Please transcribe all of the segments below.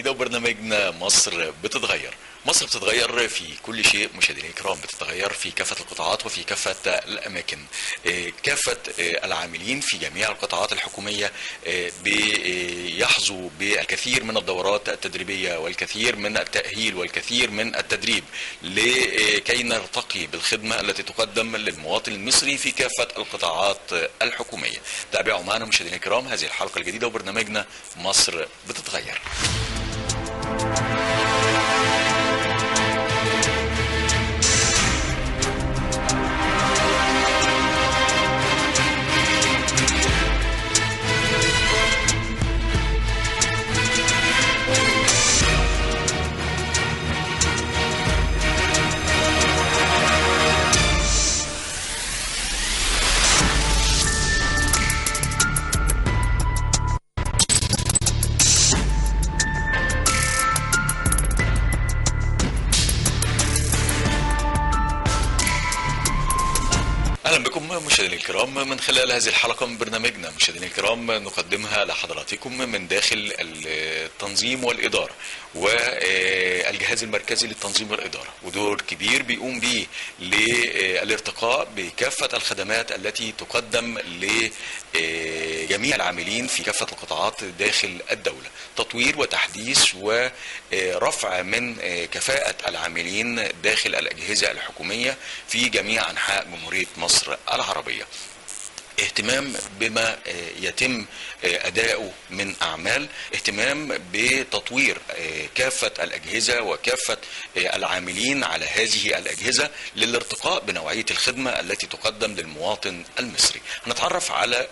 الجديدة وبرنامجنا مصر بتتغير. مصر بتتغير في كل شيء مشاهدينا الكرام، بتتغير في كافة القطاعات وفي كافة الأماكن. كافة العاملين في جميع القطاعات الحكومية بيحظوا بالكثير من الدورات التدريبية والكثير من التأهيل والكثير من التدريب لكي نرتقي بالخدمة التي تقدم للمواطن المصري في كافة القطاعات الحكومية. تابعوا معنا مشاهدينا الكرام هذه الحلقة الجديدة وبرنامجنا مصر بتتغير. اهلا بكم مشاهدينا الكرام من خلال هذه الحلقه من برنامجنا. مشاهدينا الكرام نقدمها لحضراتكم من داخل التنظيم والاداره والجهاز المركزي للتنظيم والاداره، ودور كبير بيقوم به للارتقاء بكافه الخدمات التي تقدم لجميع العاملين في كافه القطاعات داخل الدوله، تطوير وتحديث ورفع من كفاءه العاملين داخل الاجهزه الحكوميه في جميع انحاء جمهوريه مصر العربية. اهتمام بما يتم أداؤه من أعمال، اهتمام بتطوير كافة الأجهزة وكافة العاملين على هذه الأجهزة للارتقاء بنوعية الخدمة التي تقدم للمواطن المصري. نتعرف على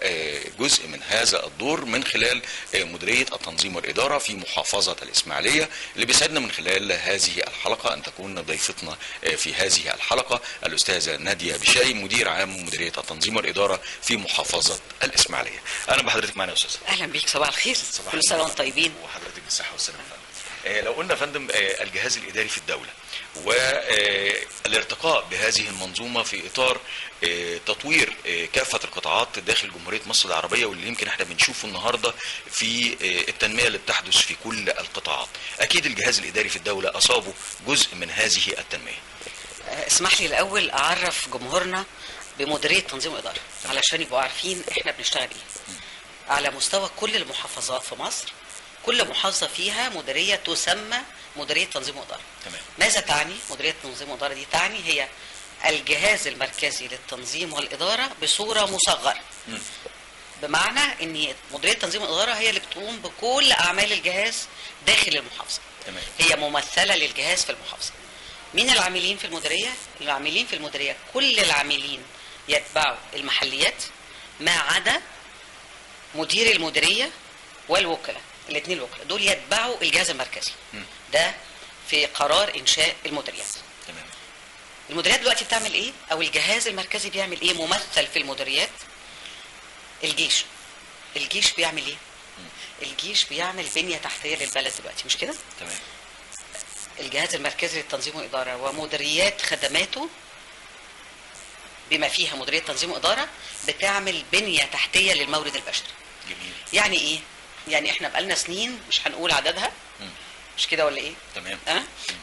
جزء من هذا الدور من خلال مديرية التنظيم والإدارة في محافظة الإسماعيلية، اللي بيسعدنا من خلال هذه الحلقة أن تكون ضيفتنا في هذه الحلقة الأستاذة نادية بشاي، مدير عام مديرية التنظيم والإدارة في محافظة الإسماعيلية. أهلا بحضرتك معنا يا أستاذ. أهلا بيك، صباح الخير، كل سنة وأنتم طيبين. وحضرتك بالصحة والسلامة. لو قلنا فندم الجهاز الإداري في الدولة والارتقاء بهذه المنظومة في إطار تطوير كافة القطاعات داخل جمهورية مصر العربية، واللي يمكن احنا بنشوفه النهاردة في التنمية اللي بتحدث في كل القطاعات، أكيد الجهاز الإداري في الدولة أصابه جزء من هذه التنمية. اسمح لي الأول أعرف جمهورنا بمديرية تنظيم وإدارة علشان يبقوا عارفين احنا بنشتغل ايه. على مستوى كل المحافظات في مصر، كل محافظة فيها مديرية تسمى مديرية تنظيم وإدارة. تمام. ماذا تعني مديرية تنظيم وإدارة؟ دي تعني هي الجهاز المركزي للتنظيم والإدارة بصورة مصغرة. بمعنى ان مديرية تنظيم الإدارة هي اللي بتقوم بكل أعمال الجهاز داخل المحافظة. تمام. هي ممثلة للجهاز في المحافظة. مين العاملين في المديرية؟ العاملين في المديرية كل العاملين يتبعوا المحليات ما عدا مدير المديرية والوكلاء، الاثنين الوكلاء دول يتبعوا الجهاز المركزي. ده في قرار إنشاء المديريات. تمام. المديريات دلوقتي بتعمل ايه؟ او الجهاز المركزي بيعمل ايه ممثل في المديريات؟ الجيش بيعمل ايه؟ الجيش بيعمل بنية تحتية للبلد دلوقتي، مش كده؟ تمام. الجهاز المركزي للتنظيم والإدارة ومديريات خدماته بما فيها مديرية تنظيم وإدارة بتعمل بنية تحتية للمورد البشري. جميل. يعني ايه؟ يعني احنا بقالنا سنين مش هنقول عددها، مش كده ولا ايه؟ تمام.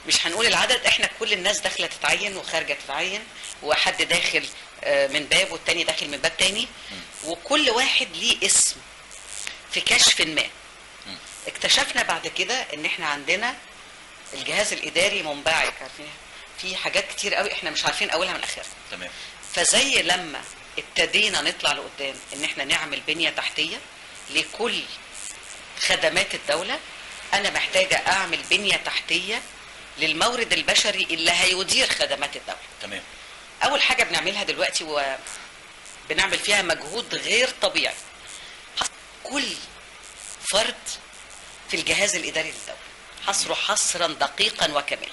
مش هنقول العدد، احنا كل الناس داخله تتعين وخارجه تتعين، وحد داخل من باب والتاني داخل من باب تاني، وكل واحد ليه اسم في كشف ما. اكتشفنا بعد كده ان احنا عندنا الجهاز الاداري منبعث في حاجات كتير قوي احنا مش عارفين اولها من اخرها. تمام. فزي لما ابتدينا نطلع لقدام ان احنا نعمل بنية تحتية لكل خدمات الدولة، انا محتاجة اعمل بنية تحتية للمورد البشري اللي هيدير خدمات الدولة. تمام. اول حاجة بنعملها دلوقتي وبنعمل فيها مجهود غير طبيعي، كل فرد في الجهاز الاداري للدولة حصره حصرا دقيقا وكاملا،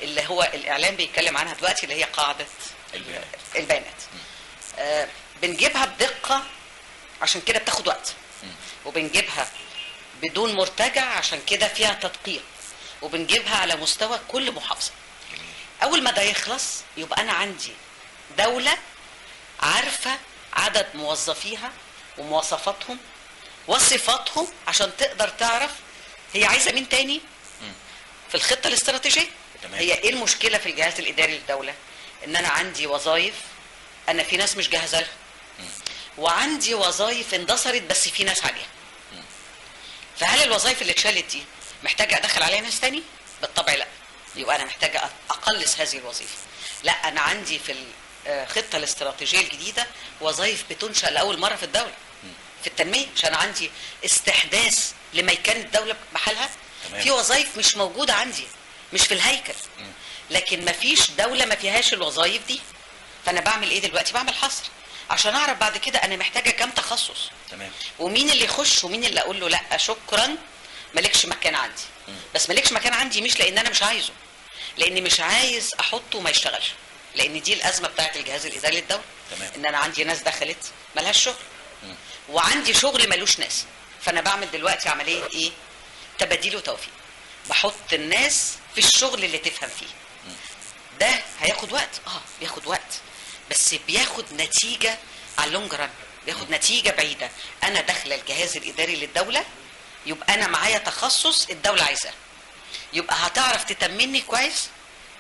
اللي هو الاعلام بيتكلم عنها دلوقتي، اللي هي قاعدة البيانات. بنجيبها بدقة عشان كده بتاخد وقت، وبنجيبها بدون مرتجع عشان كده فيها تدقيق، وبنجيبها على مستوى كل محافظة. اول ما ده يخلص يبقى انا عندي دولة عارفة عدد موظفيها ومواصفاتهم وصفاتهم عشان تقدر تعرف هي عايزه مين تاني في الخطه الاستراتيجيه. تمام. هي ايه المشكله في الجهاز الاداري للدوله؟ ان انا عندي وظائف انا في ناس مش جاهزه لها، وعندي وظائف اندثرت بس في ناس عليها. فهل الوظائف اللي اتشالت دي محتاجه ادخل عليها ناس تاني؟ بالطبع لا. يبقى انا محتاجه اقلص هذه الوظيفه. لا، انا عندي في الخطه الاستراتيجيه الجديده وظائف بتنشا لاول مره في الدوله في التنميه، عشان عندي استحداث لميكان الدوله بحالها. تمام. في وظائف مش موجوده عندي، مش في الهيكل، لكن ما فيش دوله ما فيهاش الوظائف دي. فانا بعمل ايه دلوقتي؟ بعمل حصر عشان اعرف بعد كده انا محتاجه كام تخصص. تمام. ومين اللي يخش ومين اللي اقول له لا شكرا مالكش مكان عندي. بس مالكش مكان عندي مش لان انا مش عايزه، لاني مش عايز احطه وما يشتغلش. لان دي الازمه بتاعت الجهاز الاداري للدوله. تمام. ان انا عندي ناس دخلت ملهاش شغل، وعندي شغل ملوش ناس. فانا بعمل دلوقتي عمليه ايه؟ تباديل وتوفيق. بحط الناس في الشغل اللي تفهم فيه. ده هياخد وقت، بياخد وقت، بس بياخد نتيجه على اللونج ران، بياخد نتيجه بعيده. انا داخله الجهاز الاداري للدوله، يبقى انا معايا تخصص الدوله عايزاه، يبقى هتعرف تتمني كويس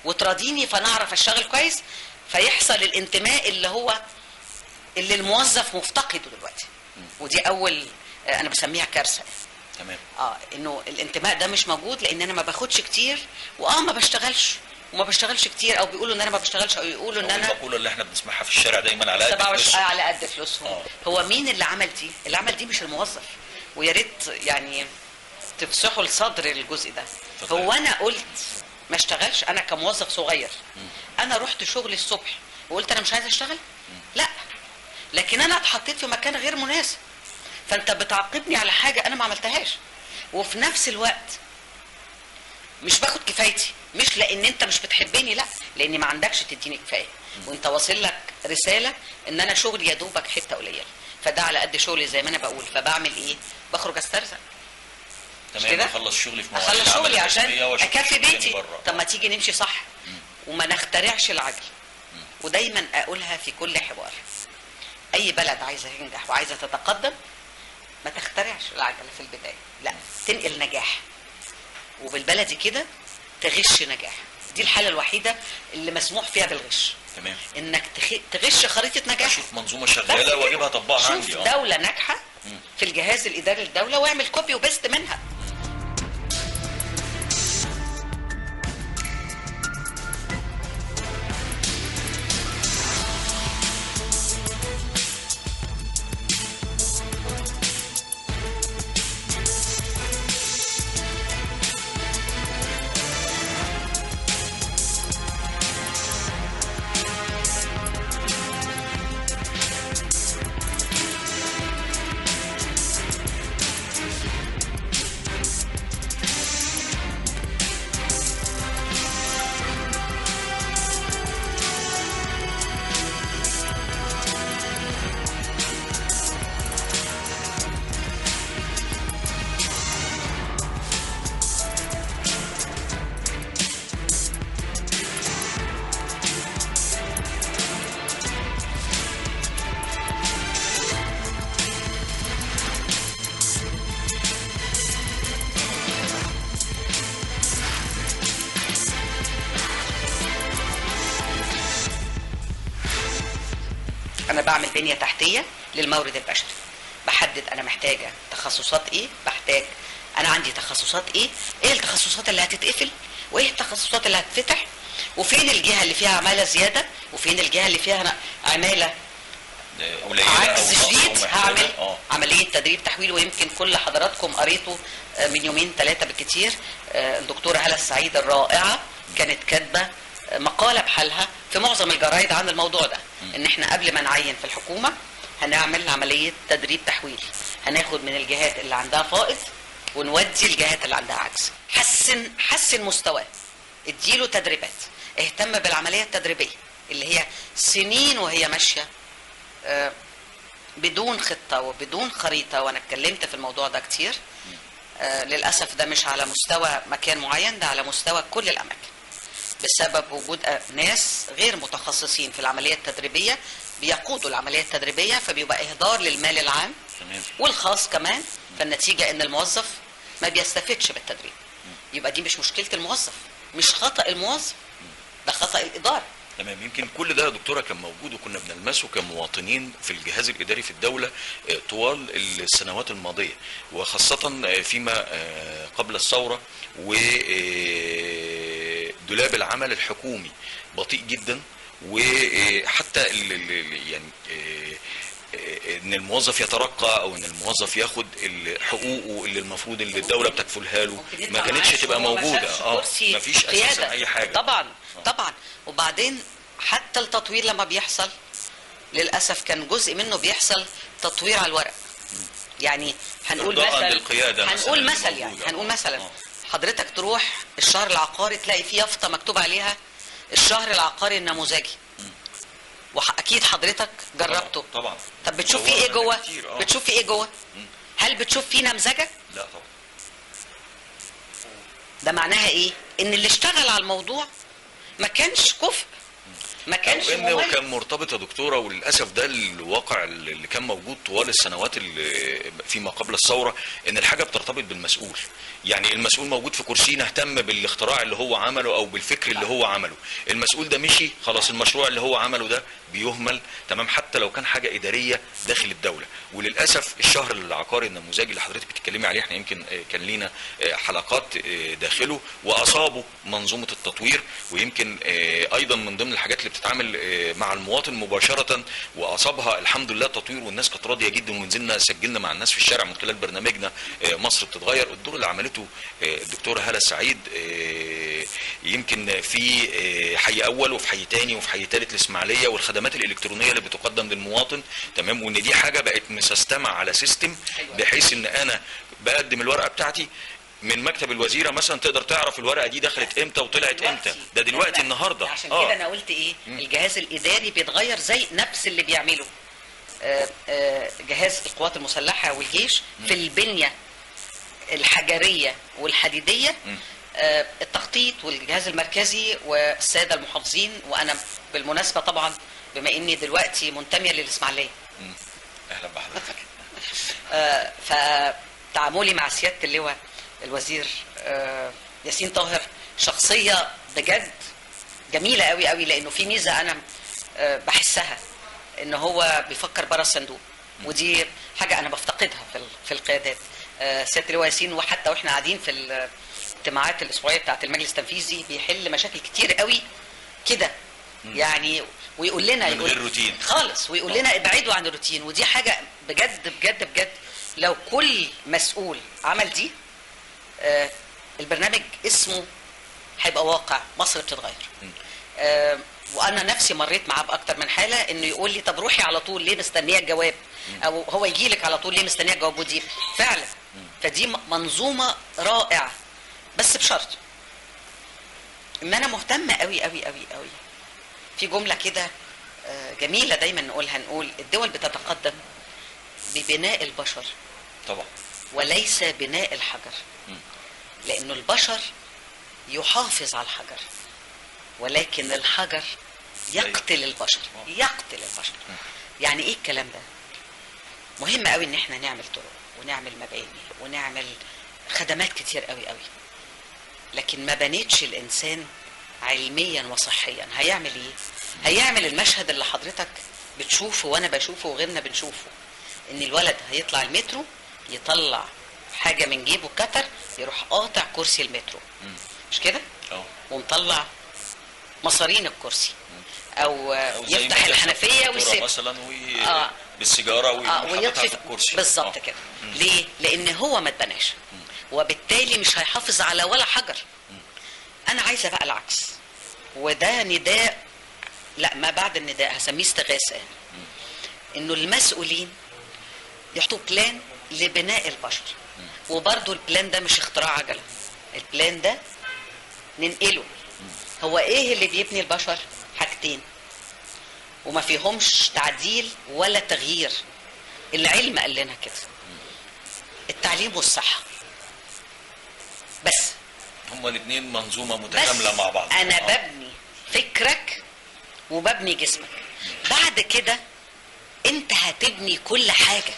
وتراضيني، فانا اعرف اشتغل كويس، فيحصل الانتماء اللي الموظف مفتقده دلوقتي. ودي اول انا بسميها كارثه. تمام. انه الانتماء ده مش موجود، لان انا ما باخدش كتير ما بشتغلش وما بشتغلش كتير، او بيقولوا ان انا ما بشتغلش، او يقولوا ان انا المقوله اللي احنا بنسمعها في الشارع دايما على قد 27 فلوسهم. على قد فلوسهم. هو مين اللي عمل دي؟ اللي عمل دي مش الموظف. ويا ريت يعني تفسحوا الصدر الجزء ده. هو انا قلت ما اشتغلش انا كموظف صغير؟ انا رحت شغلي الصبح وقلت انا مش عايز اشتغل؟ لا، لكن انا اتحطيت في مكان غير مناسب، فانت بتعاقبني على حاجه انا ما عملتهاش، وفي نفس الوقت مش باخد كفايتي. مش لان انت مش بتحبني، لا، لاني ما عندكش تديني كفايه، وانت واصل لك رساله ان انا شغلي يا دوبك حته قليله، فده على قد شغلي زي ما انا بقول. فبعمل ايه؟ بخرج استرزق. تمام. اخلص شغلي في مواعيد اخلص شغلي عشان اكفي بيتي. بره. طب ما تيجي نمشي صح وما نخترعش العجل. ودايما اقولها في كل حوار، اي بلد عايزه تنجح وعايزه تتقدم ما تخترعش العجله في البدايه، لا، تنقل نجاح، وبالبلدي كده تغش نجاح. دي الحاله الوحيده اللي مسموح فيها بالغش. تمام. انك تغش خريطه نجاح. اشوف منظومه شغاله واجيبها اطبقها عندي. شوف دوله ناجحه في الجهاز الاداري للدوله واعمل كوبي وبيست منها. انا بعمل بنيه تحتيه للمورد البشري، بحدد انا محتاجه تخصصات ايه، انا عندي تخصصات ايه التخصصات اللي هتتقفل، وايه التخصصات اللي هتفتح، وفين الجهه اللي فيها عماله زياده، وفين الجهه اللي فيها عماله عجز شديد. هعمل عمليه تدريب تحويل. ويمكن كل حضراتكم قريتوا من يومين 3 بالكتير الدكتوره هلا السعيد الرائعه كانت كاتبه مقاله بحالها في معظم الجرايد عن الموضوع ده، ان احنا قبل ما نعين في الحكومه هنعمل عمليه تدريب تحويل، هناخد من الجهات اللي عندها فائض ونودي الجهات اللي عندها عجز. حسن مستواه، اديله تدريبات، اهتم بالعمليه التدريبيه اللي هي سنين وهي ماشيه بدون خطه وبدون خريطه. وانا اتكلمت في الموضوع ده كتير. للاسف ده مش على مستوى مكان معين، ده على مستوى كل الاماكن، بسبب وجود ناس غير متخصصين في العمليه التدريبيه بيقودوا العمليه التدريبيه، فبيبقى اهدار للمال العام والخاص كمان. فالنتيجه ان الموظف ما بيستفدش بالتدريب. يبقى دي مش مشكله الموظف، مش خطا الموظف، ده خطا الاداره. تمام. يمكن كل ده يا دكتوره كان موجود وكنا بنلمسه كمواطنين في الجهاز الاداري في الدوله طوال السنوات الماضيه، وخاصه فيما قبل الثوره. ودولاب العمل الحكومي بطيء جدا، وحتى يعني ان الموظف يترقى او ان الموظف ياخد حقوقه اللي المفروض اللي الدوله بتكفلها له ما كانتش تبقى موجوده. ما فيش اساسا اي حاجه. طبعا. وبعدين حتى التطوير لما بيحصل للاسف كان جزء منه بيحصل تطوير على الورق. يعني هنقول مثلا حضرتك تروح الشهر العقاري تلاقي فيه يافطه مكتوب عليها الشهر العقاري النموذجي، واكيد حضرتك جربته. طبعا. طب بتشوف فيه ايه جوه؟ بتشوف فيه ايه جوه؟ هل بتشوف فيه نمذجه؟ لا طبعا. ده معناها ايه؟ ان اللي اشتغل على الموضوع ما كانش كفء، ما كانش انه كان مرتبط يا دكتوره، وللاسف ده الواقع اللي كان موجود طوال السنوات اللي فيما قبل الثوره، ان الحاجه بترتبط بالمسؤول. يعني المسؤول موجود في كرسي نهتم بالاختراع اللي هو عمله او بالفكر اللي هو عمله، المسؤول ده مشي خلاص المشروع اللي هو عمله ده بيهمل تمام، حتى لو كان حاجه اداريه داخل الدوله. وللاسف الشهر العقاري النموذجي اللي حضرتك بتتكلمي عليه احنا يمكن كان لينا حلقات داخله، واصابه منظومه التطوير، ويمكن ايضا من ضمن الحاجات اللي بتتعامل مع المواطن مباشره واصابها الحمد لله تطوير، والناس كانت راضيه جدا، ونزلنا سجلنا مع الناس في الشارع من خلال برنامجنا مصر بتتغير. الدور اللي عملته الدكتوره هاله السعيد يمكن في حي اول وفي حي تاني وفي حي تالت الاسماعيليه، والخدمات الالكترونيه اللي بتقدم للمواطن تمام، وان دي حاجه بقت مسستمه على سيستم، بحيث ان انا بقدم الورقه بتاعتي من مكتب الوزيره مثلا تقدر تعرف الورقه دي دخلت امتى وطلعت امتى. ده دلوقتي النهارده. عشان كده انا قلت ايه؟ الجهاز الاداري بيتغير زي نفس اللي بيعمله جهاز القوات المسلحه والجيش في البنيه الحجريه والحديديه، التخطيط والجهاز المركزي والساده المحافظين. وانا بالمناسبه طبعا بما اني دلوقتي منتميه للاسماعيليه، اهلا بحضرتك. فتعاملي مع سياده اللواء الوزير ياسين طاهر شخصيه بجد جميله قوي قوي، لانه في ميزه انا بحسها ان هو بيفكر بره الصندوق، ودي حاجه انا بفتقدها في القيادات. سياده اللواء ياسين وحتى واحنا قاعدين في الاجتماعات الاسبوعيه بتاعه المجلس التنفيذي بيحل مشاكل كتير قوي كده يعني، ويقول لنا من غير روتين خالص، ويقول لنا ابعدوا عن الروتين. ودي حاجه بجد بجد بجد لو كل مسؤول عمل دي البرنامج اسمه هيبقى واقع، مصر بتتغير. وانا نفسي مريت معاه باكتر من حاله، انه يقول لي طب روحي على طول ليه مستنيه الجواب، او هو يجي لك على طول ليه مستنيه الجواب، ودي فعلا. فدي منظومه رائعه، بس بشرط ان انا مهتمه قوي قوي قوي قوي. في جمله كده جميله دايما نقول الدول بتتقدم ببناء البشر طبعا، وليس بناء الحجر. لانه البشر يحافظ على الحجر، ولكن الحجر يقتل البشر. يعني ايه الكلام ده؟ مهم قوي ان احنا نعمل طرق ونعمل مباني ونعمل خدمات كتير قوي قوي، لكن ما بنيتش الانسان علميا وصحيا. هيعمل ايه؟ هيعمل المشهد اللي حضرتك بتشوفه وانا بشوفه وغيرنا بنشوفه، ان الولد هيطلع المترو يطلع حاجه من جيبه كتر يروح قاطع كرسي المترو، مش كده؟ ومطلع مصارين الكرسي، او يفتح الحنفيه ويسيب مثلا بالسيجاره ويحطها في الكرسي بالظبط كده. ليه؟ لان هو ما اتبناش، وبالتالي مش هيحافظ على ولا حجر. انا عايزه بقى العكس، وده نداء، لا ما بعد النداء هسميه استغاثه، انه المسؤولين يحطوا بلان لبناء البشر. وبرضه البلان ده مش اختراع عجله، البلان ده ننقله. هو ايه اللي بيبني البشر؟ حاجتين وما فيهمش تعديل ولا تغيير، العلم قال لنا كده، التعليم والصحه. بس هما الاثنين منظومه متكامله مع بعض. انا ببني فكرك وببني جسمك، بعد كده انت هتبني كل حاجه.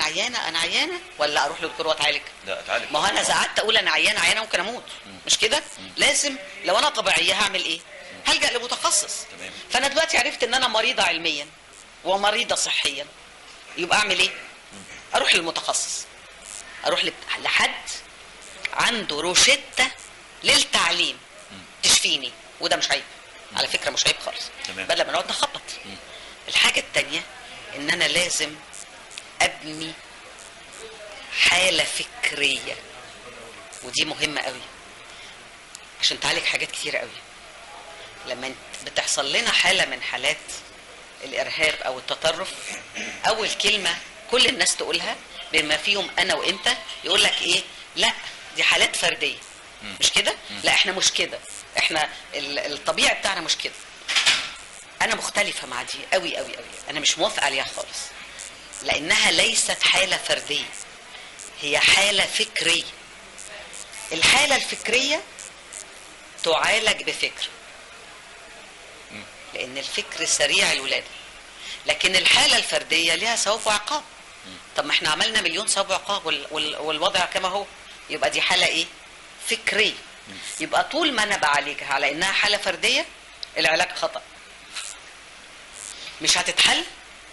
انا عيانه ولا اروح لدكتور واتعالج؟ لا اتعالج. ما هو انا قعدت اقول انا عيانه ممكن اموت، مش كده؟ لازم لو انا طبيعيه هعمل ايه؟ هلجأ لمتخصص. تمام. فانا دلوقتي عرفت ان انا مريضه علميا ومريضه صحيا، يبقى اعمل ايه؟ اروح للمتخصص، اروح لحد عنده روشته للتعليم تشفيني، وده مش عيب على فكره، مش عيب خالص. تمام. بدل ما نقعد نخبط. الحاجه الثانيه ان انا لازم ابني حاله فكريه، ودي مهمه قوي عشان تعالج حاجات كتيره قوي. لما بتحصل لنا حاله من حالات الارهاب او التطرف، اول كلمه كل الناس تقولها بما فيهم انا وانت، يقول لك ايه؟ لا دي حالات فرديه، مش كده؟ لا احنا مش كده، احنا الطبيعي بتاعنا مش كده. انا مختلفه مع دي قوي قوي قوي، انا مش موافقه عليها خالص، لانها ليست حاله فرديه، هي حاله فكريه. الحاله الفكريه تعالج بفكر، لان الفكر سريع الولاده. لكن الحاله الفرديه لها ثواب وعقاب. طب ما احنا عملنا مليون ثواب وعقاب والوضع كما هو، يبقى دي حاله ايه؟ فكريه. يبقى طول ما انا بعالجها على انها حاله فرديه، العلاج خطأ. مش هتتحل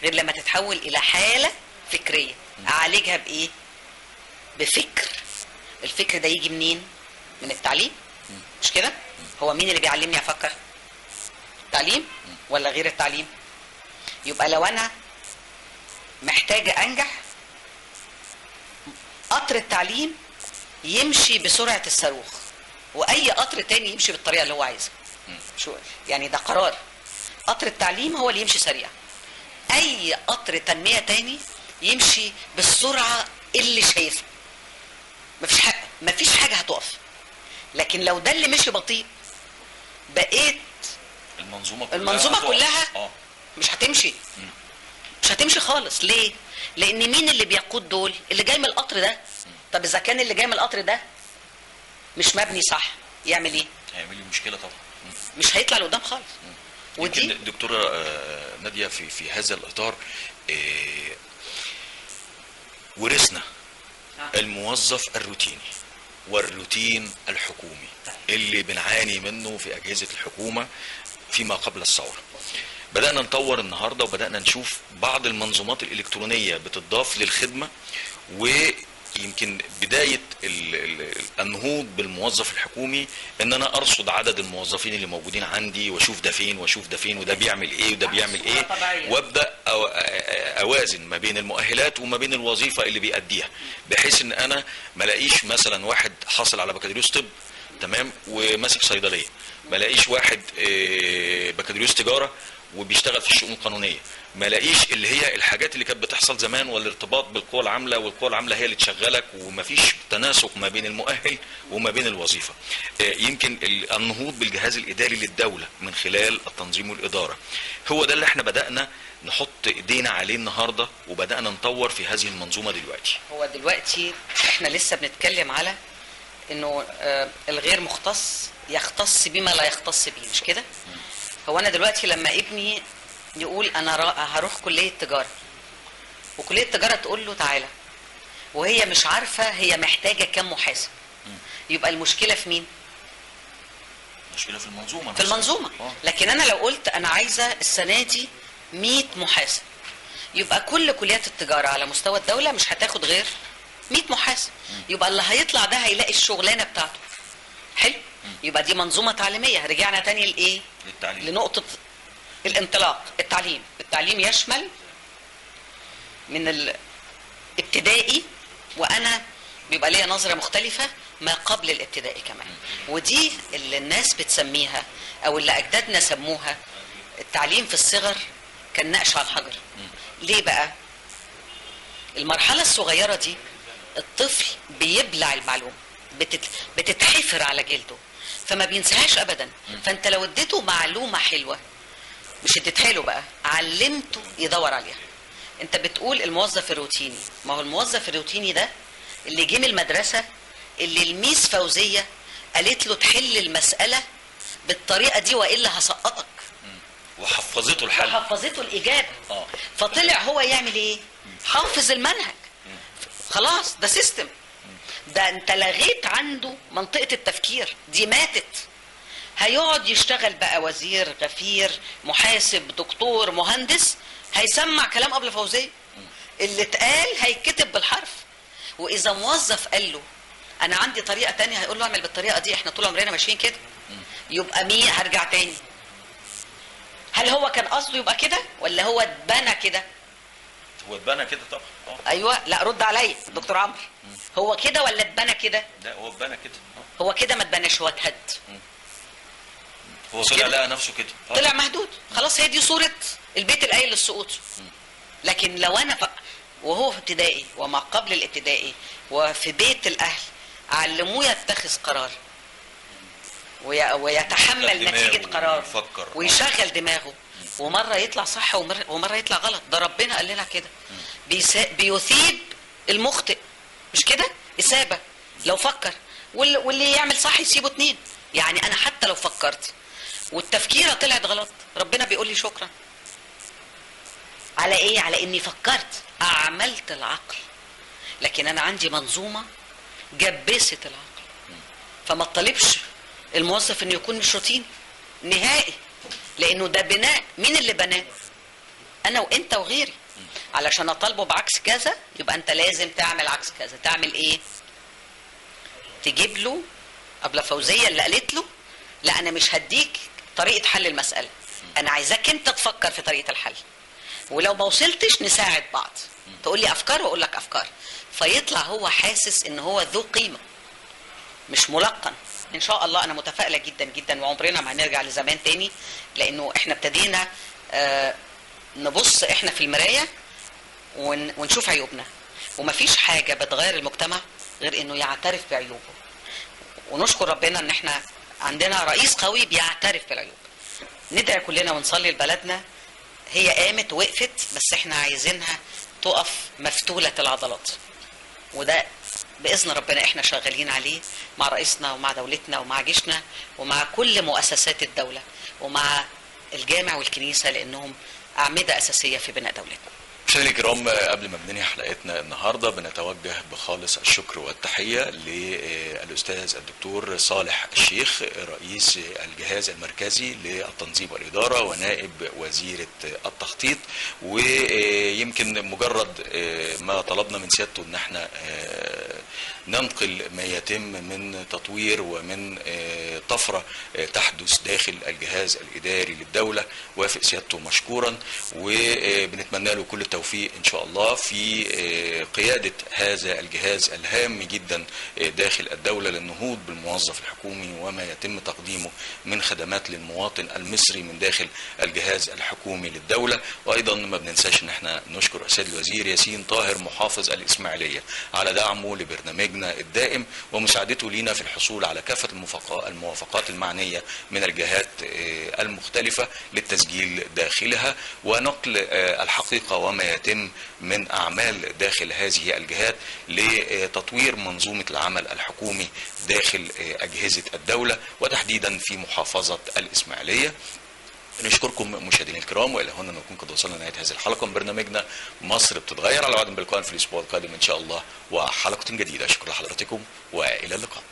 غير لما تتحول الى حاله فكريه. اعالجها بايه؟ بفكر. الفكر ده يجي منين؟ من التعليم، مش كده؟ هو مين اللي بيعلمني افكر؟ التعليم ولا غير التعليم؟ يبقى لو انا محتاجه انجح، قطر التعليم يمشي بسرعه الصاروخ، واي قطر تاني يمشي بالطريقه اللي هو عايزها. شو يعني؟ ده قرار. قطر التعليم هو اللي يمشي سريع، اي قطر تنميه تاني يمشي بالسرعه اللي شايفها. مفيش حاجه هتقف. لكن لو ده اللي مشي بطيء، بقيت المنظومه كلها مش هتمشي. مش هتمشي خالص. ليه؟ لان مين اللي بيقود دول؟ اللي جاي من القطر ده. طب اذا كان اللي جاي من القطر ده مش مبني صح، يعمل ايه؟ هيعمل لي مشكله طبعا. مش هيطلع لقدام خالص. ودي دكتوره ناديه في هذا الاطار ورثنا الموظف الروتيني والروتين الحكومي اللي بنعاني منه في اجهزه الحكومه فيما قبل الثوره. بدأنا نطور النهارده وبدأنا نشوف بعض المنظومات الإلكترونية بتضاف للخدمة، ويمكن بداية النهوض بالموظف الحكومي ان انا ارصد عدد الموظفين اللي موجودين عندي واشوف ده فين واشوف ده فين وده بيعمل ايه وده بيعمل ايه، وابدأ اوازن ما بين المؤهلات وما بين الوظيفة اللي بيأديها، بحيث ان انا ما الاقيش مثلا واحد حاصل على بكالوريوس طب تمام وماسك صيدلية، ما الاقيش واحد بكالوريوس تجارة وبيشتغل في الشؤون القانونيه، ما لاقيش اللي هي الحاجات اللي كانت بتحصل زمان، والارتباط بالقوى العامله، والقوى العامله هي اللي تشغلك، ومفيش تناسق ما بين المؤهل وما بين الوظيفه. يمكن النهوض بالجهاز الاداري للدوله من خلال التنظيم والاداره هو ده اللي احنا بدانا نحط ايدينا عليه النهارده، وبدانا نطور في هذه المنظومه دلوقتي. هو دلوقتي احنا لسه بنتكلم على انه الغير مختص يختص بما لا يختص به، مش كده؟ هو انا دلوقتي لما ابني يقول انا هروح كليه تجاره، وكليه التجاره تقول له تعالى، وهي مش عارفه هي محتاجه كام محاسب، يبقى المشكله في مين؟ المشكله في المنظومه. في المنظومه. لكن انا لو قلت انا عايزه السنه دي 100 محاسب، يبقى كل كليات التجاره على مستوى الدوله مش هتاخد غير 100 محاسب، يبقى اللي هيطلع ده هيلاقي الشغلانه بتاعته. حلو؟ يبقى دي منظومه تعليميه. رجعنا تاني لايه؟ للتعليم. لنقطه الانطلاق. التعليم يشمل من الابتدائي، وانا بيبقى ليا نظره مختلفه ما قبل الابتدائي كمان، ودي اللي الناس بتسميها او اللي اجدادنا سموها التعليم في الصغر كان نقش على الحجر. ليه بقى؟ المرحله الصغيره دي الطفل بيبلع المعلومه، بتتحفر على جلده، فما بينساهاش ابدا. فانت لو اديته معلومه حلوه، مش اديتها له بقى، علمته يدور عليها. انت بتقول الموظف الروتيني، ما هو الموظف الروتيني ده اللي جه من المدرسه، اللي الميس فوزيه قالت له تحل المساله بالطريقه دي والا هسقطك، وحفظته الحل وحفظته الاجابه. فطلع هو يعمل ايه؟ حافظ المنهج، خلاص ده سيستم، ده انت لغيت عنده منطقة التفكير دي، ماتت. هيقعد يشتغل بقى وزير، غفير، محاسب، دكتور، مهندس، هيسمع كلام أبلة فوزية اللي اتقال هيتكتب بالحرف. واذا موظف قال له انا عندي طريقة تانية هيقول له اعمل بالطريقة دي، احنا طول عمرنا ماشيين كده. يبقى مين هرجع تاني، هل هو كان قصده يبقى كده ولا هو اتبنى كده؟ هو اتبنى كده طبعا. ايوه، لا رد عليا دكتور عمرو، هو كده ولا اتبنى كده؟ لا هو اتبنى كده. هو كده ما اتبناش، هو اتهد. هو طلع لقى نفسه كده. طلع مهدود خلاص. هي دي صورة البيت القايل للسقوط. لكن لو انا وهو في ابتدائي وما قبل الابتدائي وفي بيت الاهل علموه يتخذ قرار ويتحمل نتيجة قرار ويشغل دماغه، ومرة يطلع صح ومرة يطلع غلط. ده ربنا قال لنا كده، بيثيب المخطئ، مش كده؟ إثابة لو فكر، واللي يعمل صح يسيبه 2. يعني أنا حتى لو فكرت والتفكيرة طلعت غلط، ربنا بيقول لي شكرا. على إيه؟ على إني فكرت، أعملت العقل. لكن أنا عندي منظومة جبست العقل، فما تطالبش الموظف إنه يكون مش روتيني نهائي، لأنه ده بناء. مين اللي بناه؟ أنا وإنت وغيري. علشان أطالبه بعكس كذا يبقى أنت لازم تعمل عكس كذا. تعمل إيه؟ تجيب له أبلة فوزية اللي قالت له لا أنا مش هديك طريقة حل المسألة، أنا عايزاك أنت تفكر في طريقة الحل، ولو ما وصلتش نساعد بعض. تقول لي أفكار وأقول لك أفكار، فيطلع هو حاسس إن هو ذو قيمة مش ملقن. ان شاء الله انا متفائله جدا جدا، وعمرنا ما هنرجع لزمان تاني، لانه احنا ابتدينا نبص احنا في المرايه ونشوف عيوبنا. ومفيش حاجه بتغير المجتمع غير انه يعترف بعيوبه، ونشكر ربنا ان احنا عندنا رئيس قوي بيعترف بالعيوب. ندعي كلنا ونصلي لبلدنا، هي قامت وقفت بس احنا عايزينها تقف مفتوله العضلات، وده بإذن ربنا احنا شغالين عليه مع رئيسنا ومع دولتنا ومع جيشنا ومع كل مؤسسات الدولة ومع الجامع والكنيسة، لأنهم أعمدة أساسية في بناء دولتنا. مشاهدينا الكرام، قبل ما بننهي حلقتنا النهارده بنتوجه بخالص الشكر والتحيه للاستاذ الدكتور صالح الشيخ، رئيس الجهاز المركزي للتنظيم والاداره ونائب وزيره التخطيط. ويمكن مجرد ما طلبنا من سيادته ان احنا ننقل ما يتم من تطوير ومن طفره تحدث داخل الجهاز الاداري للدوله، وافق سيادته مشكورا، وبنتمنى له كل التوفيق ان شاء الله في قيادة هذا الجهاز الهام جدا داخل الدولة للنهوض بالموظف الحكومي وما يتم تقديمه من خدمات للمواطن المصري من داخل الجهاز الحكومي للدولة. وايضا ما بننساش ان احنا نشكر السيد الوزير ياسين طاهر محافظ الاسماعيلية على دعمه لبرنامجنا الدائم ومساعدته لنا في الحصول على كافة الموافقات المعنية من الجهات المختلفة للتسجيل داخلها ونقل الحقيقة وما يتم من أعمال داخل هذه الجهات لتطوير منظومة العمل الحكومي داخل أجهزة الدولة وتحديدا في محافظة الإسماعيلية. نشكركم مشاهدينا الكرام، والى هنا نكون قد وصلنا لنهايه هذه الحلقه من برنامجنا مصر بتتغير، على وعد باللقاء في الاسبوع القادم ان شاء الله وحلقه جديده. شكرا لحضراتكم والى اللقاء.